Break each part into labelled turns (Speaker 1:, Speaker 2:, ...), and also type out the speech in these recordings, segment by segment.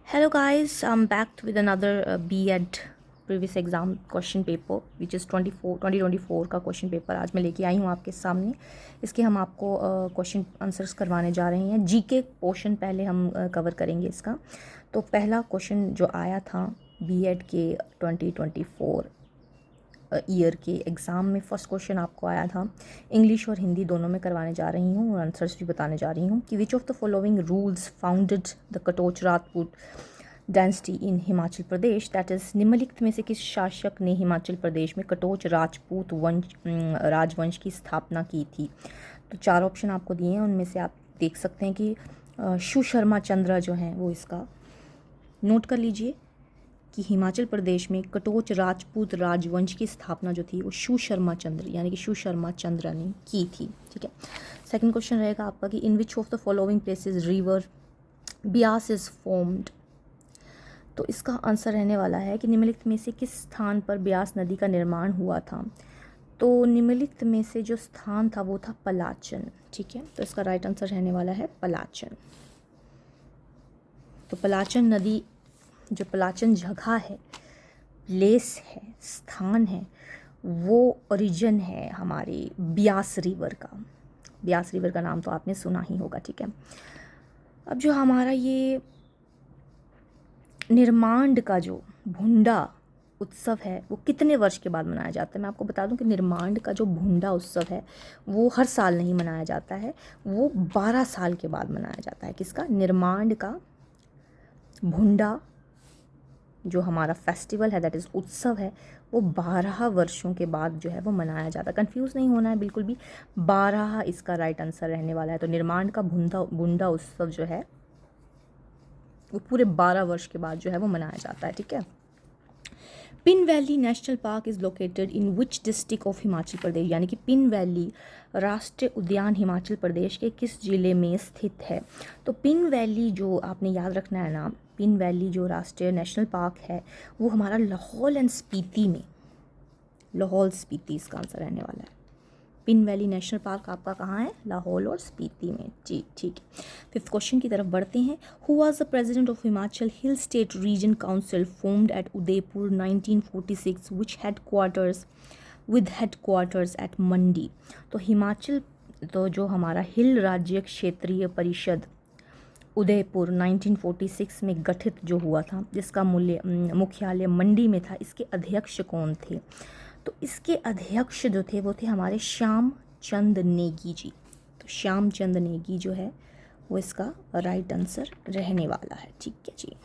Speaker 1: Hello guys, I'm back with another B.Ed previous exam question paper which is 2024 का question paper आज मैं लेके आई हूँ आपके सामने। इसके हम आपको क्वेश्चन आंसर्स करवाने जा रहे हैं। जीके पोर्शन पहले हम कवर करेंगे इसका। तो पहला क्वेश्चन जो आया था B.Ed के 2024 ईयर के एग्ज़ाम में फर्स्ट क्वेश्चन आपको आया था। इंग्लिश और हिंदी दोनों में करवाने जा रही हूँ और आंसर्स भी बताने जा रही हूँ कि विच of the following rules founded the Katoch Rajput dynasty in Himachal Pradesh, that is निम्नलिखित में से किस शासक ने हिमाचल प्रदेश में कटोच राजपूत राजवंश की स्थापना की थी। तो चार ऑप्शन आपको दिए हैं, उनमें से आप देख सकते हैं कि सुशर्मा चंद्र जो हैं वो इसका नोट कर लीजिए कि हिमाचल प्रदेश में कटोच राजपूत राजवंश की स्थापना जो थी वो सुशर्मा चंद्र यानी कि सुशर्मा चंद्र ने की थी। ठीक है। सेकंड क्वेश्चन रहेगा आपका कि in which of the following places river Beas is formed. तो इसका आंसर रहने वाला है कि निम्नलिखित में से किस स्थान पर ब्यास नदी का निर्माण हुआ था। तो निम्नलिखित में से जो स्थान था वो था पलाचन। ठीक है, तो इसका राइट आंसर रहने वाला है पलाचन। तो पलाचन नदी, जो पलाचन जगह है, प्लेस है, स्थान है, वो ओरिजिन है हमारे ब्यास रिवर का। ब्यास रिवर का नाम तो आपने सुना ही होगा। ठीक है। अब जो हमारा ये निर्माण का जो भुंडा उत्सव है वो कितने वर्ष के बाद मनाया जाता है। मैं आपको बता दूं कि निर्माण का जो भुंडा उत्सव है वो हर साल नहीं मनाया जाता है, वो 12 साल के बाद मनाया जाता है। किसका? निर्माण का भुंडा जो हमारा फेस्टिवल है, दैट इज़ उत्सव है, वो 12 वर्षों के बाद जो है वो मनाया जाता है। कंफ्यूज नहीं होना है बिल्कुल भी, 12 इसका राइट आंसर रहने वाला है। तो निर्माण का भुंडा उत्सव जो है वो पूरे 12 वर्ष के बाद जो है वो मनाया जाता है। ठीक है। Pin Valley National Park is located in which district of Himachal Pradesh, यानी कि पिन वैली राष्ट्रीय उद्यान हिमाचल प्रदेश के किस जिले में स्थित है। तो पिन वैली जो आपने याद रखना है नाम, पिन वैली जो राष्ट्रीय नेशनल पार्क है वो हमारा लाहौल एंड स्पीति में, लाहौल स्पीति इसका आंसर रहने वाला है। पिन वैली नेशनल पार्क आपका कहाँ है? लाहौल और स्पीति में। जी ठीक है। फिफ्थ क्वेश्चन की तरफ बढ़ते हैं। Who was the president of Himachal hill state region council formed at Udaipur 1946 which headquarters at Mandi. तो हिमाचल, तो जो हमारा हिल राज्य क्षेत्रीय परिषद उदयपुर 1946 में गठित जो हुआ था, जिसका मुख्यालय मंडी में था, इसके अध्यक्ष कौन थे? तो इसके अध्यक्ष जो थे वो थे हमारे श्याम चंद नेगी जी। तो श्याम चंद नेगी जो है वो इसका राइट आंसर रहने वाला है। ठीक है जी।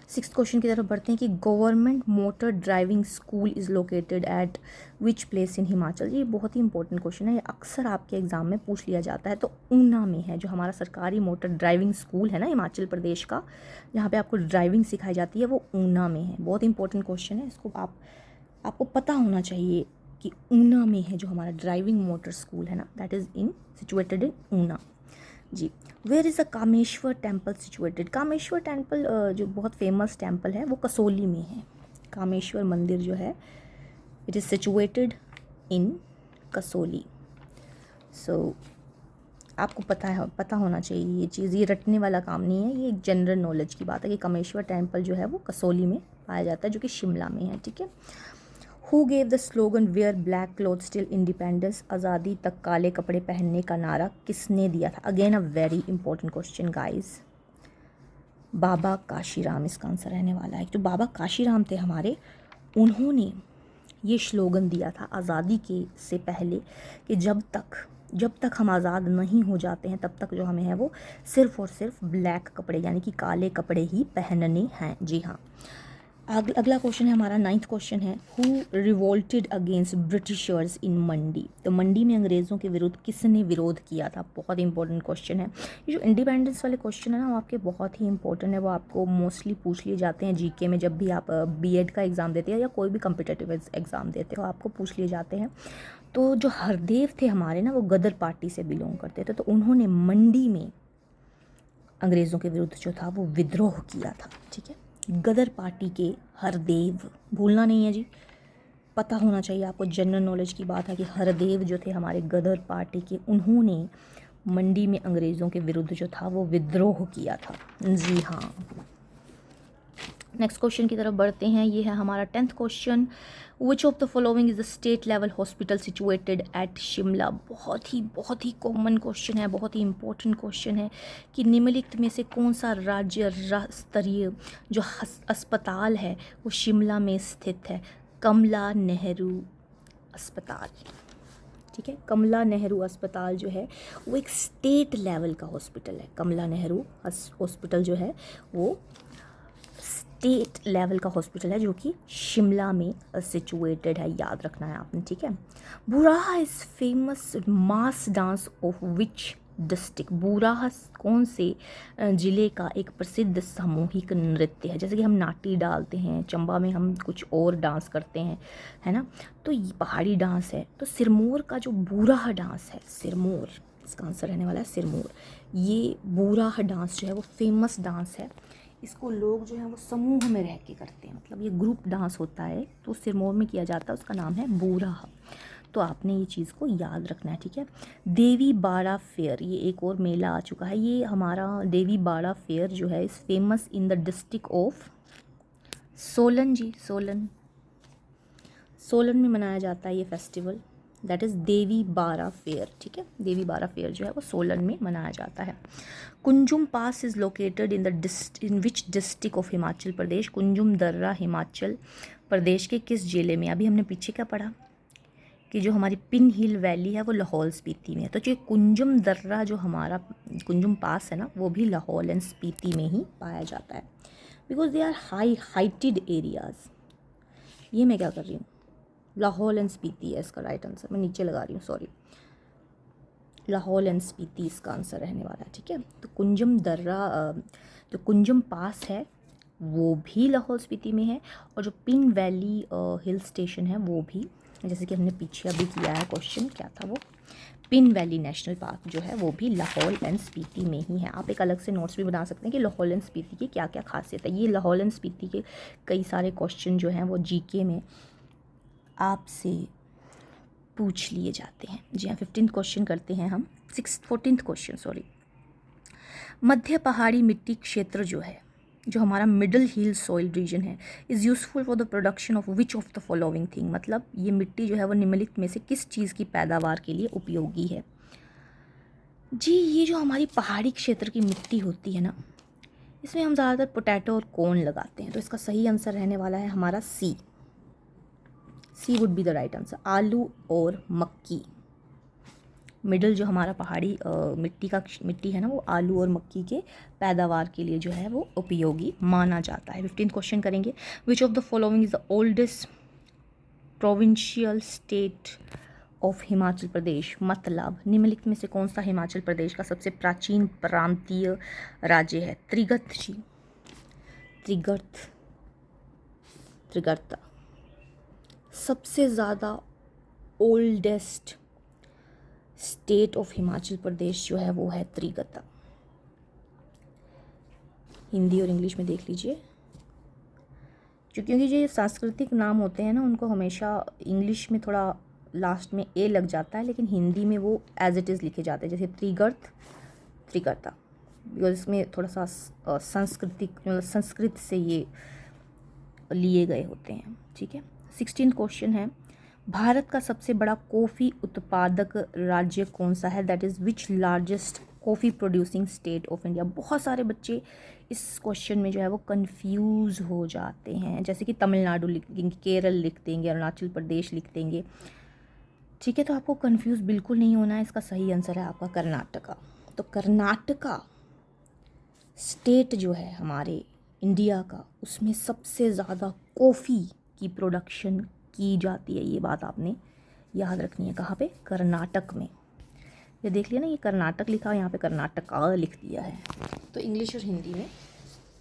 Speaker 1: सिक्स्थ क्वेश्चन की तरफ बढ़ते हैं कि government motor driving school is located at which place in Himachal. ये बहुत ही इंपॉर्टेंट क्वेश्चन है, ये अक्सर आपके एग्जाम में पूछ लिया जाता है। तो ऊना में है जो हमारा सरकारी मोटर ड्राइविंग स्कूल है ना हिमाचल प्रदेश का, जहाँ पे आपको ड्राइविंग सिखाई जाती है, वो ऊना में है। बहुत इंपॉर्टेंट क्वेश्चन है, इसको आपको पता होना चाहिए कि ऊना में है जो हमारा ड्राइविंग मोटर स्कूल है ना, that is situated in Una. जी। Where is a Kameshwar temple situated. Kameshwar temple जो बहुत फेमस टेम्पल है वो कसोली में है। कामेश्वर मंदिर जो है it is situated in Kasauli. So आपको पता होना चाहिए ये चीज़, ये रटने वाला काम नहीं है, ये एक जनरल नॉलेज की बात है कि कामेश्वर टेम्पल जो है वो कसोली में पाया जाता है, जो कि शिमला में है। ठीक है। Who gave the slogan wear black cloth still independence, आज़ादी तक काले कपड़े पहनने का नारा किसने दिया था? Again a very important question guys. Baba Kashiram इसका आंसर रहने वाला है। जो बाबा काशीराम थे हमारे, उन्होंने ये स्लोगन दिया था आज़ादी के से पहले कि जब तक हम आज़ाद नहीं हो जाते हैं तब तक जो हमें है वो सिर्फ़ और सिर्फ ब्लैक कपड़े यानी कि काले कपड़े ही पहनने हैं। जी हाँ। अगला क्वेश्चन है हमारा, नाइन्थ क्वेश्चन है, who revolted against Britishers in Mandi. तो मंडी में अंग्रेज़ों के विरुद्ध किसने विरोध किया था? बहुत इंपॉर्टेंट क्वेश्चन है। ये जो इंडिपेंडेंस वाले क्वेश्चन है ना वो आपके बहुत ही इंपॉर्टेंट है, वो आपको मोस्टली पूछ लिए जाते हैं जीके में। जब भी आप बीएड का एग्ज़ाम देते हैं या कोई भी कम्पिटेटिव एग्ज़ाम देते हो आपको पूछ लिए जाते हैं। तो जो हरदेव थे हमारे ना, वो गदर पार्टी से बिलोंग करते थे, तो उन्होंने मंडी में अंग्रेज़ों के विरुद्ध जो था वो विद्रोह किया था। ठीक है। गदर पार्टी के हरदेव, भूलना नहीं है जी, पता होना चाहिए आपको, जनरल नॉलेज की बात है कि हरदेव जो थे हमारे गदर पार्टी के, उन्होंने मंडी में अंग्रेज़ों के विरुद्ध जो था वो विद्रोह किया था। जी हाँ। नेक्स्ट क्वेश्चन की तरफ बढ़ते हैं। ये है हमारा 10th question. Which of the following is the state level hospital situated at Shimla. बहुत ही कॉमन क्वेश्चन है, बहुत ही इंपॉर्टेंट क्वेश्चन है कि निम्नलिखित में से कौन सा राज्य स्तरीय जो अस्पताल है वो शिमला में स्थित है। कमला नेहरू अस्पताल, ठीक है। कमला नेहरू अस्पताल जो है वो एक स्टेट लेवल का हॉस्पिटल है। कमला नेहरू हॉस्पिटल जो है वो स्टेट लेवल का हॉस्पिटल है जो कि शिमला में सिचुएटेड है, याद रखना है आपने, ठीक है। Buraha is famous mass dance of which district. Buraha कौन से ज़िले का एक प्रसिद्ध सामूहिक नृत्य है। जैसे कि हम नाटी डालते हैं, चंबा में हम कुछ और डांस करते हैं, है ना, तो ये पहाड़ी डांस है। तो सिरमौर का जो बुराहा डांस है, सिरमौर, इसका आंसर रहने वाला है सिरमौर। ये बुराहा डांस जो है वो फेमस डांस है। इसको लोग जो है वो समूह में रह के करते हैं, मतलब ये ग्रुप डांस होता है, तो सिरमौर में किया जाता है, उसका नाम है बुराहा। तो आपने ये चीज़ को याद रखना है, ठीक है। देवी बाड़ा फेयर, ये एक और मेला आ चुका है। ये हमारा देवी बाड़ा फेयर जो है is famous in the district of Solan. जी सोलन, सोलन में मनाया जाता है ये फेस्टिवल, दैट इज़ देवी बाड़ा फेयर, ठीक है। देवी बाड़ा फेयर जो है वो सोलन में मनाया जाता है। Kunzum pass is located in which district of Himachal Pradesh. Kunzum दर्रा हिमाचल प्रदेश के किस ज़िले में। अभी हमने पीछे क्या पढ़ा कि जो हमारी पिन हिल वैली है वो लाहौल स्पीति में है। तो जो कुंजुम दर्रा जो हमारा कुंजुम पास है ना, वो भी लाहौल एंड स्पीति में ही पाया जाता है, because they are heighted areas. ये मैं क्या कर रही हूँ, लाहौल एंड स्पीति है इसका राइट आंसर, मैं नीचे लगा रही हूँ, सॉरी, लाहौल एंड स्पीति इसका आंसर रहने वाला है, ठीक है। तो कुंजम दर्रा जो कुंजम पास है वो भी लाहौल स्पीति में है, और जो पिन वैली हिल स्टेशन है वो भी, जैसे कि हमने पीछे अभी किया है क्वेश्चन, क्या था वो, पिन वैली नेशनल पार्क जो है वो भी लाहौल एंड स्पीति में ही है। आप एक अलग से नोट्स भी बना सकते हैं कि लाहौल एंड स्पीति की क्या क्या खासियत है। ये लाहौल एंड स्पीति के कई सारे क्वेश्चन जो हैं वो जीके में आपसे पूछ लिए जाते हैं। जी हाँ, 15th क्वेश्चन करते हैं हम, 14th क्वेश्चन सॉरी। मध्य पहाड़ी मिट्टी क्षेत्र जो है, जो हमारा मिडल हिल सॉइल रीजन है, is useful for the production of which of the following thing. मतलब ये मिट्टी जो है वो निम्नलिखित में से किस चीज़ की पैदावार के लिए उपयोगी है। जी, ये जो हमारी पहाड़ी क्षेत्र की मिट्टी होती है ना, इसमें हम ज़्यादातर पोटैटो और कॉर्न लगाते हैं, तो इसका सही आंसर रहने वाला है हमारा C would be the right answer, आलू और मक्की। मिडल जो हमारा पहाड़ी मिट्टी है ना, वो आलू और मक्की के पैदावार के लिए जो है वो उपयोगी माना जाता है। 15th क्वेश्चन करेंगे। Which of the following is the oldest provincial state of Himachal Pradesh. मतलब निम्नलिखित में से कौन सा हिमाचल प्रदेश का सबसे प्राचीन प्रांतीय राज्य है। त्रिगर्त जी, त्रिगर्ता सबसे ज़्यादा ओल्डेस्ट स्टेट ऑफ हिमाचल प्रदेश जो है वो है त्रिगर्ता। हिंदी और इंग्लिश में देख लीजिए, क्योंकि ये सांस्कृतिक नाम होते हैं ना, उनको हमेशा इंग्लिश में थोड़ा लास्ट में ए लग जाता है, लेकिन हिंदी में वो एज इट इज़ लिखे जाते हैं, जैसे त्रिगर्ता, बिकॉज इसमें थोड़ा सा सांस्कृतिक मतलब संस्कृत से ये लिए गए होते हैं, ठीक है। 16th क्वेश्चन है। भारत का सबसे बड़ा कॉफ़ी उत्पादक राज्य कौन सा है। That is which largest coffee producing state of India. बहुत सारे बच्चे इस क्वेश्चन में जो है वो कंफ्यूज हो जाते हैं, जैसे कि तमिलनाडु लिख देंगे, केरल लिख देंगे, अरुणाचल प्रदेश लिख देंगे, ठीक है। तो आपको कंफ्यूज बिल्कुल नहीं होना है, इसका सही आंसर है आपका कर्नाटका। तो कर्नाटका स्टेट जो है हमारे इंडिया का, उसमें सबसे ज़्यादा कॉफ़ी की प्रोडक्शन की जाती है। ये बात आपने याद रखनी है। कहाँ पे, कर्नाटक में। ये देख लिया ना, ये कर्नाटक लिखा है, यहाँ पे कर्नाटका लिख दिया है। तो इंग्लिश और हिंदी में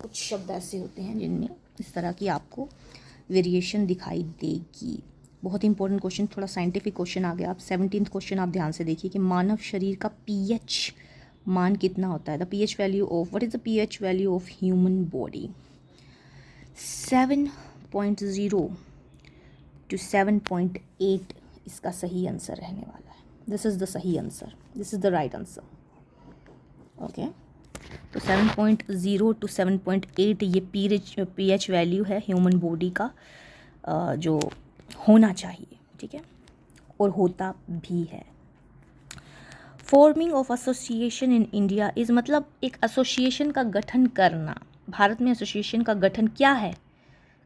Speaker 1: कुछ शब्द ऐसे होते हैं जिनमें इस तरह की आपको वेरिएशन दिखाई देगी। बहुत इंपॉर्टेंट क्वेश्चन, थोड़ा साइंटिफिक क्वेश्चन आ गया। आप 17th क्वेश्चन आप ध्यान से देखिए कि मानव शरीर का पीएच मान कितना होता है। The pH value of, what is the pH value of human body. 7.0 to 7.8 इसका सही आंसर रहने वाला है। दिस इज़ द सही answer, this is the right answer. Okay तो 7.0 to 7.8 ये pH वैल्यू है ह्यूमन बॉडी का जो होना चाहिए, ठीक है, और होता भी है। Forming of association in India is मतलब एक एसोसिएशन का गठन करना। भारत में एसोसिएशन का गठन क्या है?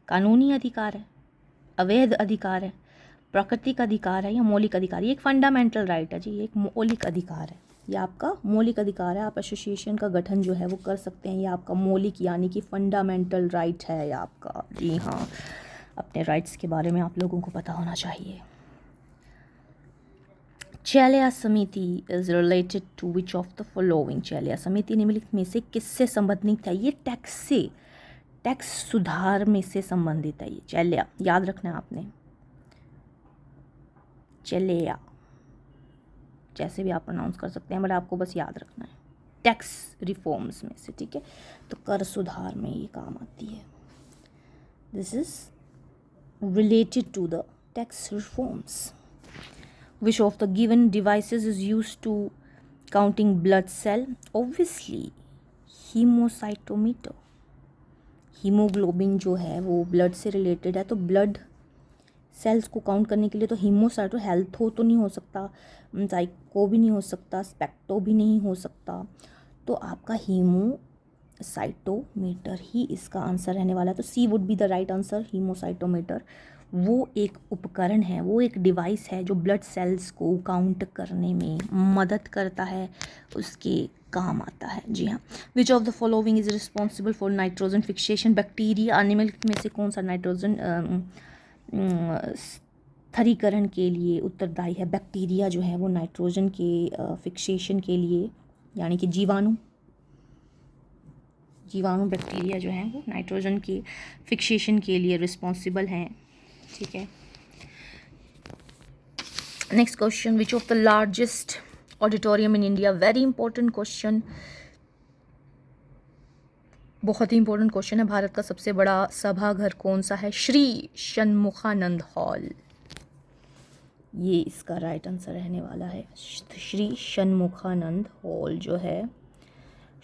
Speaker 1: कानूनी अधिकार है, अवैध अधिकार है, प्राकृतिक अधिकार है या मौलिक अधिकार? ये एक फंडामेंटल राइट है जी, ये एक मौलिक अधिकार है, ये आपका मौलिक अधिकार है। आप एसोसिएशन का गठन जो है वो कर सकते हैं, ये आपका मौलिक यानी कि फंडामेंटल राइट है ये आपका। जी हाँ, अपने राइट्स के बारे में आप लोगों को पता होना चाहिए। Chailiya Samiti is related to which of the following? Chailiya Samiti निम्नलिखित में से किससे संबंधित है? ये टैक्स सुधार में से संबंधित है। ये चैलिया याद रखना है आपने, चैलिया जैसे भी आप प्रोनाउंस कर सकते हैं, बट आपको बस याद रखना है टैक्स रिफॉर्म्स में से, ठीक है, तो कर सुधार में ये काम आती है। This is related to the tax reforms. Which of the given devices is used to counting blood cell? Obviously, hemocytometer. Haemoglobin जो है वो ब्लड से रिलेटेड है, तो ब्लड सेल्स को काउंट करने के लिए तो हीमोसाइटो हेल्थो तो नहीं हो सकता, साइको भी नहीं हो सकता, स्पेक्टो भी नहीं हो सकता, तो आपका हीमोसाइटोमीटर ही इसका आंसर रहने वाला है। तो C would be the right answer, haemocytometer. वो एक उपकरण है, वो एक डिवाइस है जो ब्लड सेल्स को काउंट करने में मदद करता है, उसके काम आता है। जी हाँ। विच of the following is responsible for nitrogen fixation? Bacteria. Animal में से कौन सा नाइट्रोजन स्थरीकरण के लिए उत्तरदायी है? बैक्टीरिया जो है वो नाइट्रोजन के फिक्सेशन के लिए, यानी कि जीवाणु बैक्टीरिया जो है वो नाइट्रोजन के फिक्सेशन के लिए रिस्पॉन्सिबल हैं, ठीक है। Next question, which of the largest auditorium in India? Very important question, बहुत ही इंपॉर्टेंट क्वेश्चन है। भारत का सबसे बड़ा सभाघर कौन सा है? श्री षणमुखानंद हॉल, ये इसका राइट आंसर रहने वाला है। श्री षणमुखानंद हॉल जो है,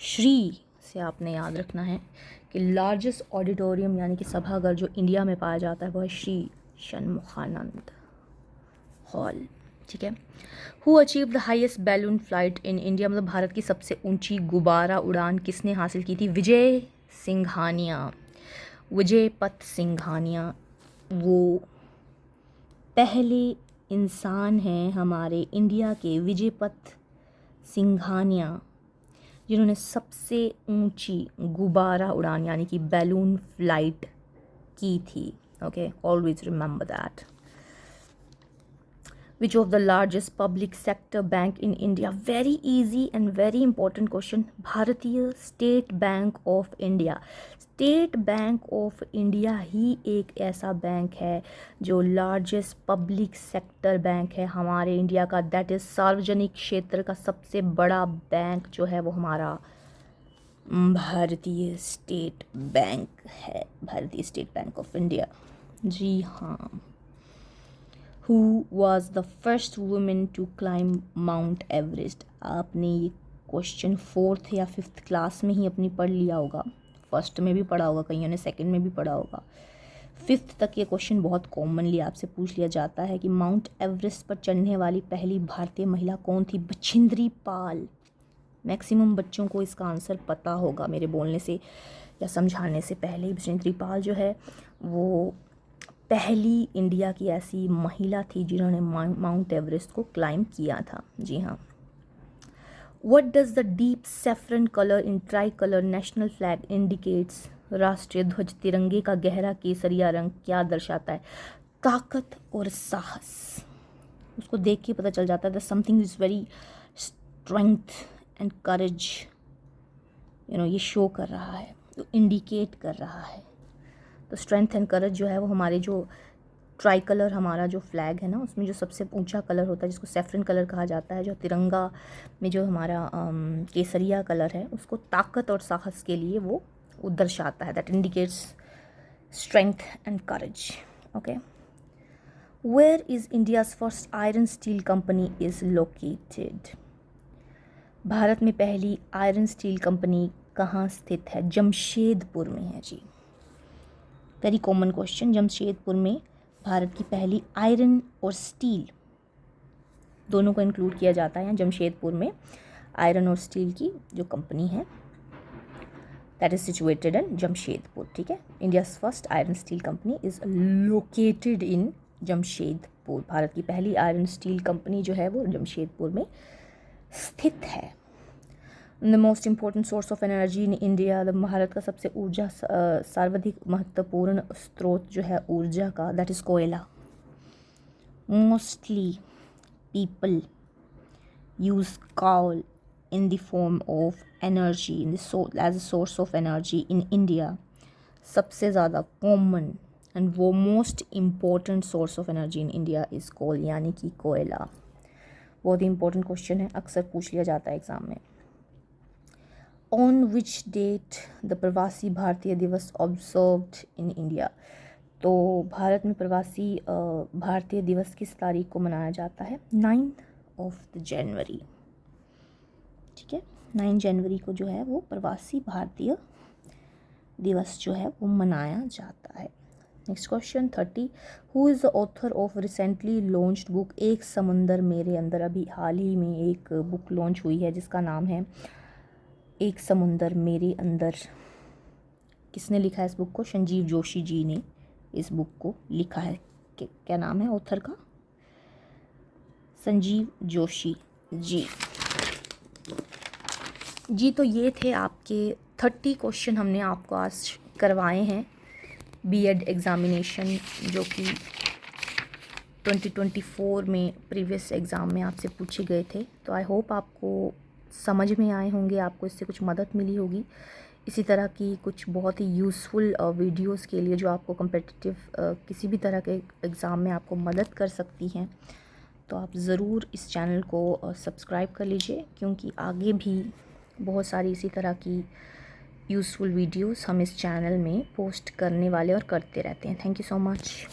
Speaker 1: श्री से आपने याद रखना है कि लार्जेस्ट ऑडिटोरियम यानी कि सभागार जो इंडिया में पाया जाता है वह श्री षणमुखानंद हॉल, ठीक है। Who achieve the highest balloon flight in India? मतलब भारत की सबसे ऊंची गुब्बारा उड़ान किसने हासिल की थी? विजय पथ सिंघानिया वो पहले इंसान हैं हमारे इंडिया के, विजय पथ सिंघानिया, जिन्होंने सबसे ऊंची गुब्बारा उड़ान यानी कि बैलून फ्लाइट की थी। Okay, always remember that. Which of the largest public sector bank in India? Very easy and very important question. भारतीय State Bank of India. State Bank of India ही एक ऐसा बैंक है जो लार्जेस्ट पब्लिक सेक्टर बैंक है हमारे India का, that is सार्वजनिक क्षेत्र का सबसे बड़ा बैंक जो है वो हमारा भारतीय स्टेट बैंक है, भारतीय स्टेट बैंक ऑफ इंडिया। जी हाँ। Who was the first woman to climb Mount Everest? आपने ये क्वेश्चन 4th या 5th क्लास में ही अपनी पढ़ लिया होगा, फर्स्ट में भी पढ़ा होगा, कईयों ने सेकंड में भी पढ़ा होगा, 5th तक ये क्वेश्चन बहुत कॉमनली आपसे पूछ लिया जाता है कि माउंट एवरेस्ट पर चढ़ने वाली पहली भारतीय महिला कौन थी? बछिंद्री पाल। मैक्सिमम बच्चों को इसका आंसर पता होगा मेरे बोलने से या समझाने से पहले ही। बछिंद्री पाल जो है वो पहली इंडिया की ऐसी महिला थी जिन्होंने माउंट एवरेस्ट को क्लाइंब किया था। जी हाँ। What does the deep saffron colour in try colour national flag indicates? राष्ट्रीय ध्वज तिरंगे का गहरा केसरिया रंग क्या दर्शाता है? ताकत और साहस। उसको देख के पता चल जाता है that something is very strength and करेज, ये शो कर रहा है, तो इंडिकेट कर रहा है। तो स्ट्रेंथ एंड करेज जो है वो हमारे जो ट्राई कलर हमारा जो फ्लैग है ना, उसमें जो सबसे ऊंचा कलर होता है जिसको सैफरन कलर कहा जाता है, जो तिरंगा में जो हमारा केसरिया कलर है, उसको ताकत और साहस के लिए वो दर्शाता है, that indicates strength and courage. Okay, where is India's first iron steel company is located? भारत में पहली आयरन स्टील कंपनी कहाँ स्थित है? जमशेदपुर में है जी। Very common question. जमशेदपुर में भारत की पहली आयरन और स्टील दोनों को इंक्लूड किया जाता है। जमशेदपुर में आयरन और स्टील की जो कंपनी है that is situated in Jamshedpur. ठीक है, India's first iron steel company is located in Jamshedpur. Bharat की पहली आयरन स्टील कंपनी जो है वो जमशेदपुर में स्थित है। The most important source of energy in India, Bharat का सबसे ऊर्जा सर्वाधिक महत्वपूर्ण स्रोत जो है ऊर्जा का दैट इज़ कोयला। Mostly people use coal in the form of energy in the as a source of energy in India। सबसे ज़्यादा कॉमन एंड वो most important source of energy in India is coal, यानी कि कोयला। बहुत ही important question है, अक्सर पूछ लिया जाता है एग्ज़ाम में। ऑन विच डेट द प्रवासी भारतीय दिवस ऑब्जर्व्ड इन इंडिया? तो भारत में प्रवासी भारतीय दिवस किस तारीख को मनाया जाता है? 9 जनवरी। ठीक है, 9 जनवरी को जो है वो प्रवासी भारतीय दिवस जो है वो मनाया जाता है। Next question 30, who is the author of recently launched book एक समुंदर मेरे अंदर? अभी हाल ही में एक बुक लॉन्च हुई है जिसका नाम है एक समुंदर मेरे अंदर। किसने लिखा है इस बुक को? संजीव जोशी जी ने इस बुक को लिखा है। क्या नाम है ऑथर का? संजीव जोशी जी। जी तो ये थे आपके 30 क्वेश्चन हमने आपको आज करवाए हैं बीएड एग्ज़ामिनेशन जो कि 2024 में प्रीवियस एग्ज़ाम में आपसे पूछे गए थे। तो आई होप आपको समझ में आए होंगे, आपको इससे कुछ मदद मिली होगी। इसी तरह की कुछ बहुत ही यूज़फुल वीडियोस के लिए जो आपको कम्पिटिटिव किसी भी तरह के एग्ज़ाम में आपको मदद कर सकती हैं, तो आप ज़रूर इस चैनल को सब्सक्राइब कर लीजिए, क्योंकि आगे भी बहुत सारी इसी तरह की यूज़फुल वीडियोस हम इस चैनल में पोस्ट करने वाले और करते रहते हैं। Thank you so much.